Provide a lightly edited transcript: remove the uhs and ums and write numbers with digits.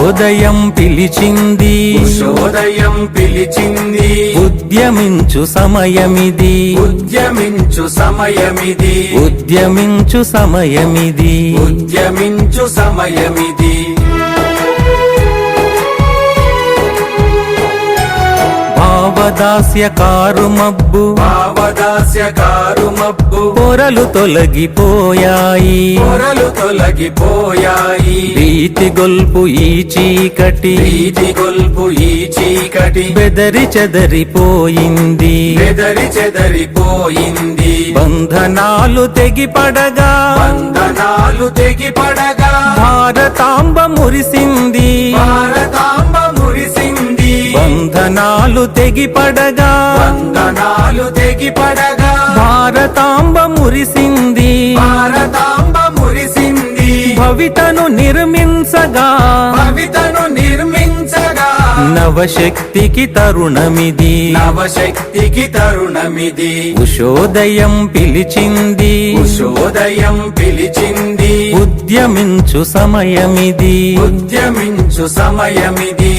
ఉషోదయం పిలిచింది ఉషోదయం పిలిచింది ఉద్యమించు సమయమిది ఉద్యమించు సమయమిది ఉద్యమించు సమయమిది ఉద్యమించు సమయమిది భావదాస్యకారు మబ్బు భావదాస్యకారు మబ్బు పొరలు తొలగిపోయాయి పొరలు తొలగిపోయాయి భీతి గొల్పు ఈ చీకటి భీతి గొల్పు ఈ చీకటి బెదరి చెదరిపోయింది బెదరి చెదరిపోయింది బంధనాలు తెగిపడగా బంధనాలు తెగిపడగా భారతాంబ మురిసింది భారతాంబ మురిసింది బంధనాలు తెగిపడగా బంధనాలు తెగిపడగా భారతాంబ మురిసింది భారతాంబ మురిసింది భవితను నిర్మించగా భవితను నిర్మించగా నవశక్తికి తరుణమిది నవశక్తికి తరుణమిది ఉషోదయం పిలిచింది ఉషోదయం పిలిచింది ఉద్యమించు సమయమిది ఉద్యమించు సమయమిది